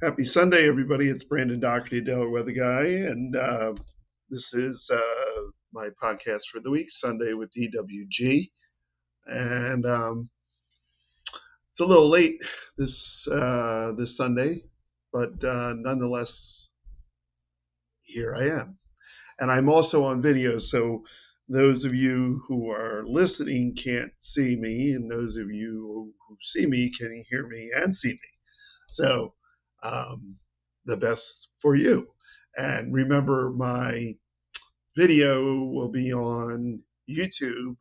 Happy Sunday, everybody. It's Brandon Doherty, Delaware Weather Guy, and this is my podcast for the week, Sunday with DWG. And it's a little late this Sunday, but nonetheless, here I am. And I'm also on video, so those of you who are listening can't see me, and those of you who see me can hear me and see me. So um, the best for you. And remember, my video will be on YouTube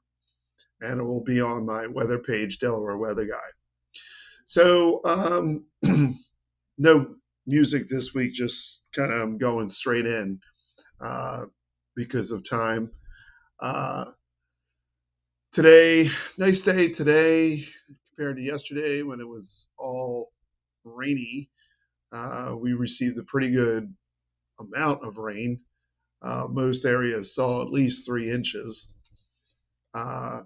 and it will be on my weather page, Delaware Weather Guy. So no music this week, just kind of going straight in uh, because of time. Uh, Today, nice day today compared to yesterday when it was all rainy. We received a pretty good amount of rain. Most areas saw at least 3 inches. Uh,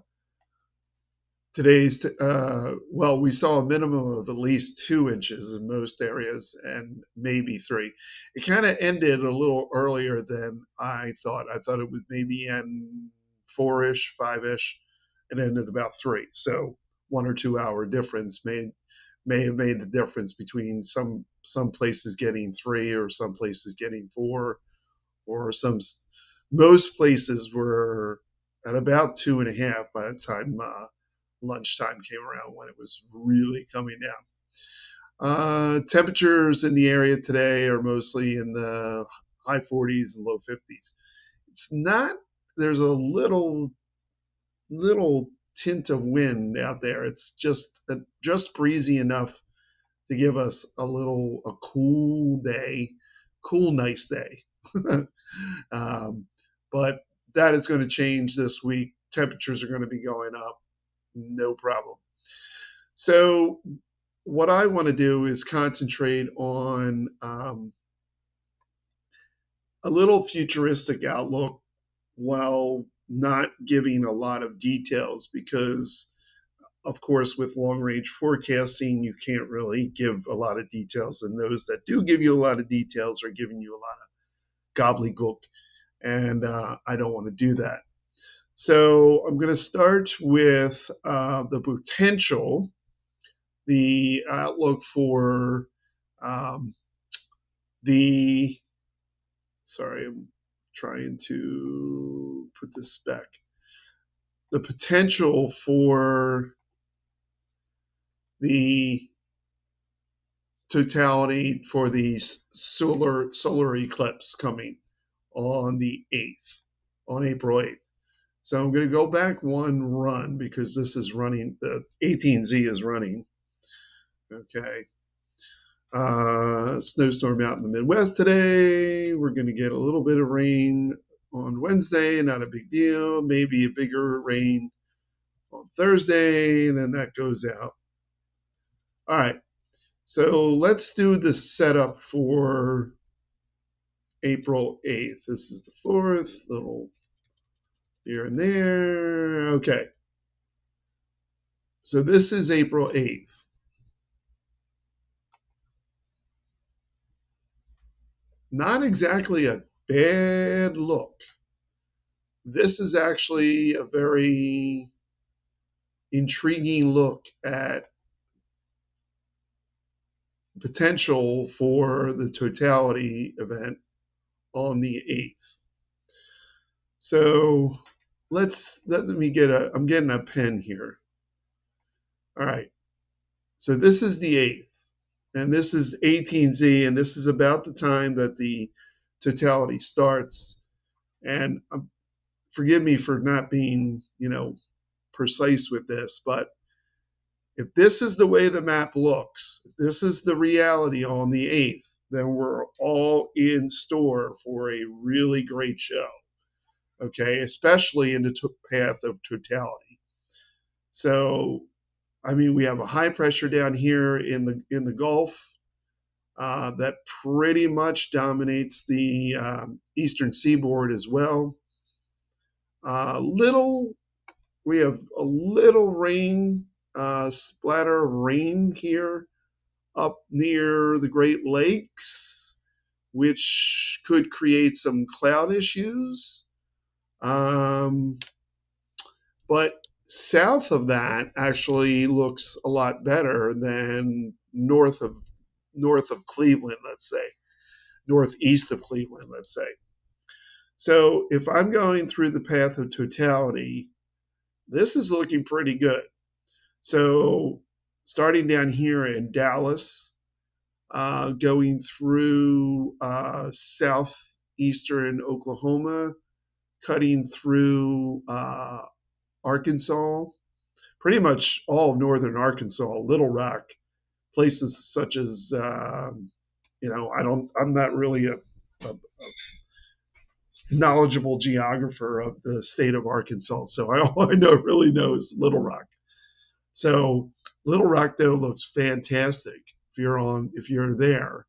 well, we saw a minimum of at least 2 inches in most areas and maybe three. It kind of ended a little earlier than I thought. I thought it would maybe end four-ish, five-ish, and ended about three. So 1 or 2 hour difference may have made the difference between some places getting three or some places getting four, or most places were at about 2.5 by the time lunchtime came around, when it was really coming down. Temperatures in the area today are mostly in the high 40s and low 50s. It's not, there's a little tint of wind out there. It's just breezy enough to give us a cool day, nice day. But that is going to change this week. Temperatures are going to be going up, no problem. So what I want to do is concentrate on a little futuristic outlook while not giving a lot of details, because of course with long range forecasting you can't really give a lot of details, and those that do give you a lot of details are giving you a lot of gobbledygook, and I don't want to do that. So I'm going to start with the potential, the outlook for um, sorry, I'm trying to put this back. The potential for the totality for the solar eclipse coming on the 8th, on April 8th. So I'm going to go back one run because this is running, the 18Z is running. Okay. Snowstorm out in the Midwest today. We're going to get a little bit of rain on Wednesday, not a big deal. Maybe a bigger rain on Thursday, and then that goes out. All right. So let's do the setup for April 8th. This is the 4th, little here and there. Okay. So this is April 8th. Not exactly a bad look. This is actually a very intriguing look at potential for the totality event on the 8th. So let me I'm getting a pen here. All right. So this is the 8th, and this is 18Z, and this is about the time that the totality starts. And forgive me for not being, precise with this, but if this is the way the map looks, if this is the reality on the 8th, then we're all in store for a really great show. Okay, especially in the path of totality. So, I mean, we have a high pressure down here in the Gulf that pretty much dominates the eastern seaboard as well. We have a little rain, splatter of rain here up near the Great Lakes, which could create some cloud issues. Um, but south of that actually looks a lot better than north of Cleveland, let's say, northeast of Cleveland, let's say. So if I'm going through the path of totality, this is looking pretty good. So starting down here in Dallas, going through southeastern Oklahoma, cutting through Arkansas, pretty much all of northern Arkansas, Little Rock, places such as I'm not really a knowledgeable geographer of the state of Arkansas, so all I really know is Little Rock. So Little Rock though looks fantastic if you're there.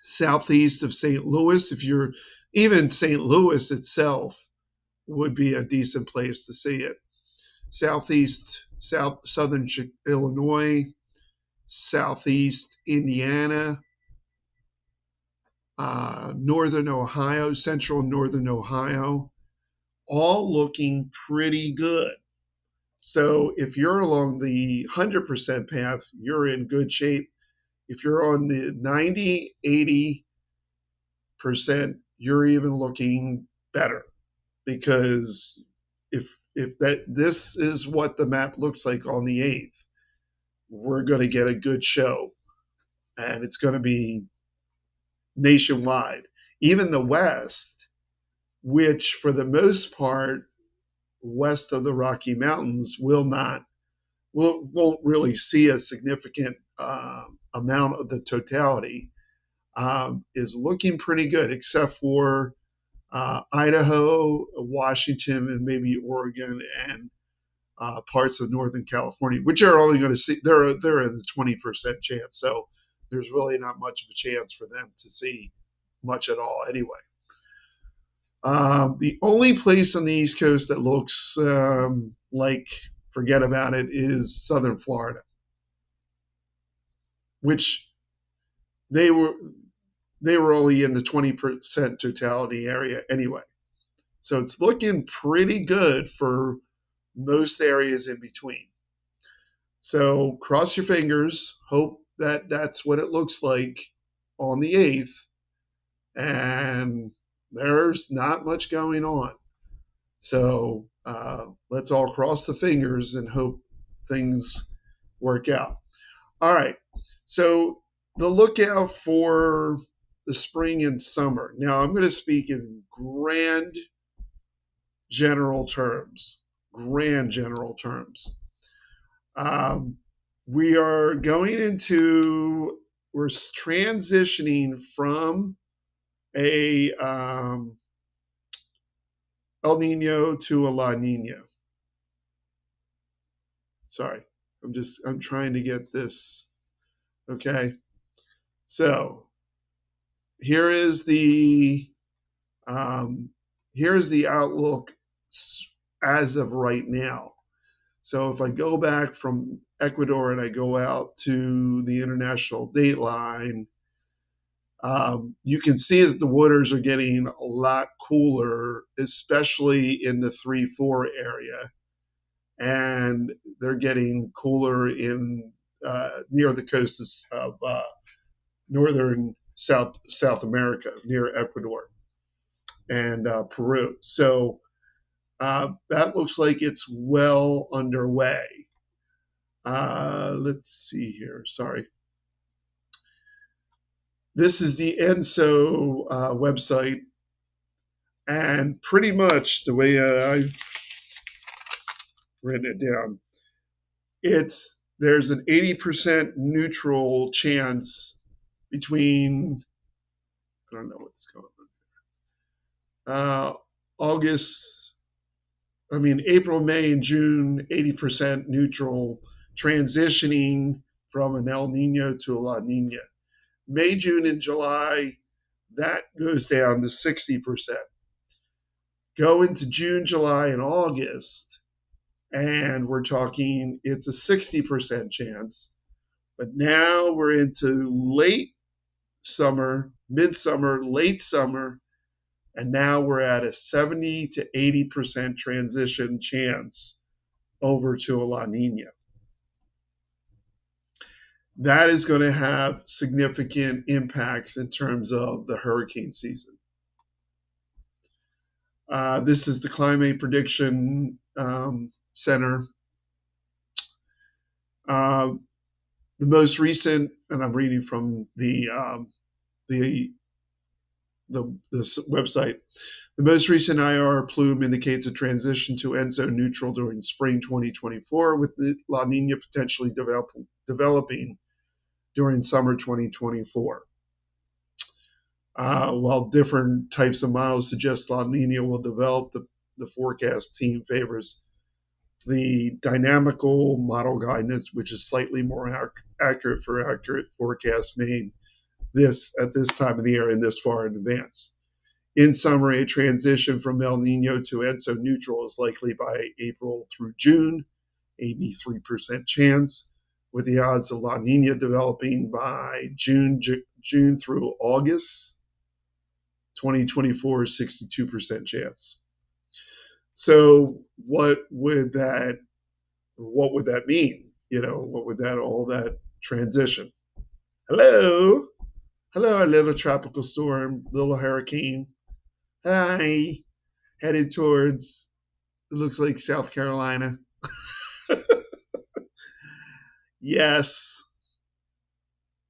Southeast of St. Louis, even St. Louis itself would be a decent place to see it. Southern Illinois, southeast Indiana, northern Ohio, central northern Ohio, all looking pretty good. So if you're along the 100% path, you're in good shape. If you're on the 90, 80%, you're even looking better, because if this is what the map looks like on the 8th, we're going to get a good show, and it's going to be nationwide. Even the West, which for the most part, west of the Rocky Mountains, won't really see a significant amount of the totality, is looking pretty good, except for Idaho, Washington, and maybe Oregon and parts of Northern California, which are only going to see they're in the 20% chance. So there's really not much of a chance for them to see much at all anyway. The only place on the East Coast that looks like forget about it is Southern Florida, which they were only in the 20% totality area anyway. So it's looking pretty good for most areas in between. So cross your fingers, hope that that's what it looks like on the 8th, and there's not much going on. So let's all cross the fingers and hope things work out. All right, so the lookout for the spring and summer. Now I'm going to speak in grand general terms. We're transitioning from a El Nino to a La Nina. Sorry, I'm trying to get this. Okay, so here is the outlook as of right now. So if I go back from Ecuador and I go out to the international date line, you can see that the waters are getting a lot cooler, especially in the 3-4 area, and they're getting cooler in near the coast of northern South America, near Ecuador and Peru. So that looks like it's well underway. Let's see here. Sorry. This is the ENSO website, and pretty much the way I've written it down, there's an 80% neutral chance between, I don't know what's going on. April, May, and June, 80% neutral, transitioning from an El Nino to a La Nina. May, June, and July, that goes down to 60%. Go into June, July, and August, and we're talking it's a 60% chance. But now we're into late summer, midsummer, late summer, and now we're at a 70 to 80% transition chance over to a La Nina. That is going to have significant impacts in terms of the hurricane season. This is the Climate Prediction Center. The most recent, and I'm reading from the website. The most recent IR plume indicates a transition to end zone neutral during spring 2024, with the La Nina potentially developing during summer 2024. While different types of models suggest La Nina will develop, the forecast team favors the dynamical model guidance, which is slightly more accurate for accurate forecasts made at this time of the year and this far in advance. In summary, a transition from El Nino to ENSO neutral is likely by April through June, 83% chance, with the odds of La Nina developing by June through August 2024, 62% chance. So what would that mean? What would all that transition? Hello, our little tropical storm, little hurricane. Hi, headed towards, it looks like South Carolina. Yes.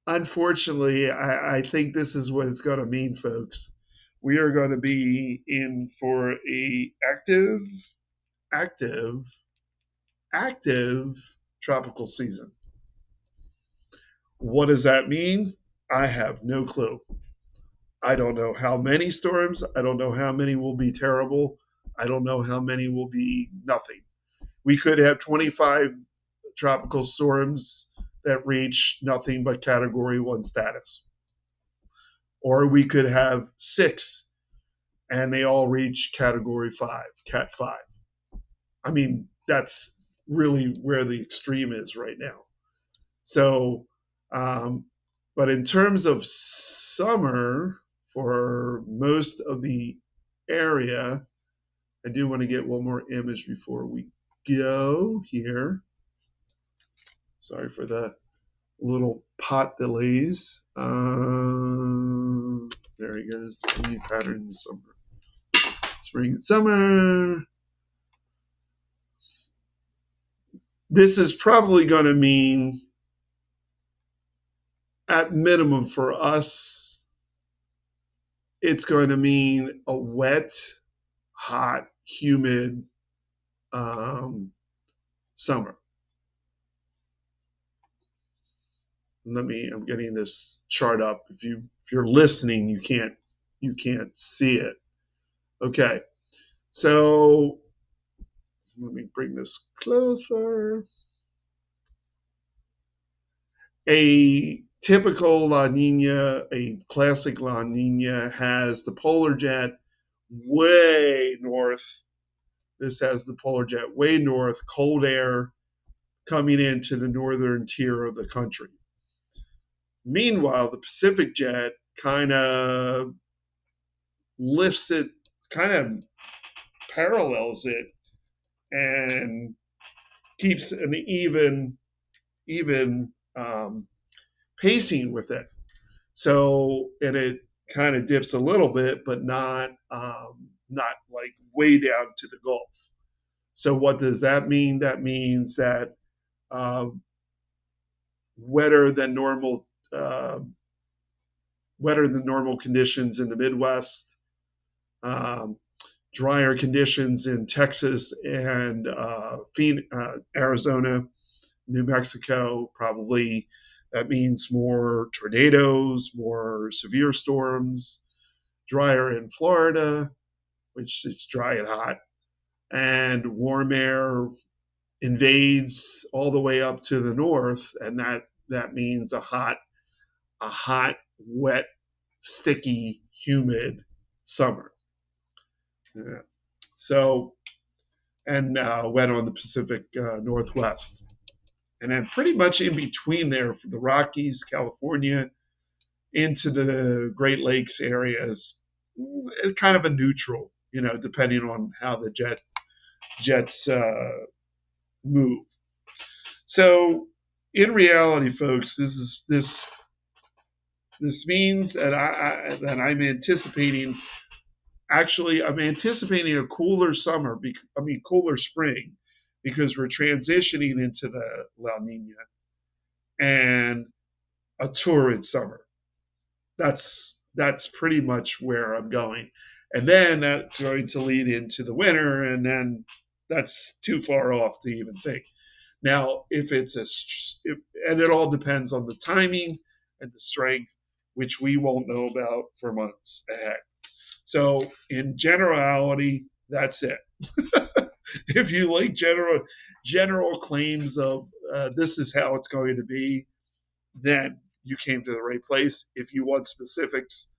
Unfortunately, I think this is what it's going to mean, folks. We are going to be in for a active tropical season. What does that mean? I have no clue. I don't know how many storms. I don't know how many will be terrible. I don't know how many will be nothing. We could have 25 tropical storms that reach nothing but Category 1 status. Or we could have 6 and they all reach Category 5, Cat 5. I mean, that's really where the extreme is right now. So, but in terms of summer, for most of the area, I do want to get one more image before we go here. Sorry for the little pot delays. There he goes, the new pattern in the summer. Spring and summer. This is probably going to mean, at minimum for us, it's going to mean a wet, hot, humid summer. I'm getting this chart up. If you're listening, you can't see it. Okay. So let me bring this closer. A typical La Nina, a classic La Nina, has the polar jet way north. This has the polar jet way north, cold air coming into the northern tier of the country. Meanwhile, the Pacific jet kind of lifts it, kind of parallels it, and keeps an even pacing with it. So, and it kind of dips a little bit, but not like way down to the Gulf. So what does that mean? That means that wetter than normal conditions in the Midwest, drier conditions in Texas and Arizona, New Mexico. Probably that means more tornadoes, more severe storms, drier in Florida, which is dry and hot, and warm air invades all the way up to the north, and that means a hot, wet, sticky, humid summer. Yeah. So and went on the Pacific Northwest. And then pretty much in between there, from the Rockies, California, into the Great Lakes areas, kind of a neutral, depending on how the jets move. So in reality, folks, this means that I'm anticipating. Actually, I'm anticipating a cooler summer. Cooler spring, because we're transitioning into the La Nina, and a torrid summer. That's pretty much where I'm going, and then that's going to lead into the winter, and then that's too far off to even think. Now, and it all depends on the timing and the strength, which we won't know about for months ahead. So, in generality, that's it. If you like general claims of this is how it's going to be, then you came to the right place. If you want specifics,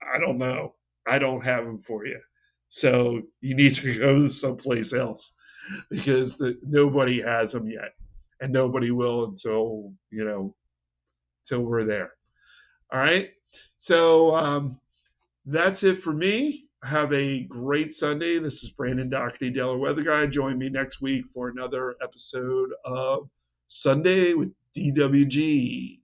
I don't know. I don't have them for you. So you need to go someplace else, because nobody has them yet, and nobody will until till we're there. All right. So that's it for me. Have a great Sunday. This is Brandon Doherty, Delaware Weather Guy. Join me next week for another episode of Sunday with DWG.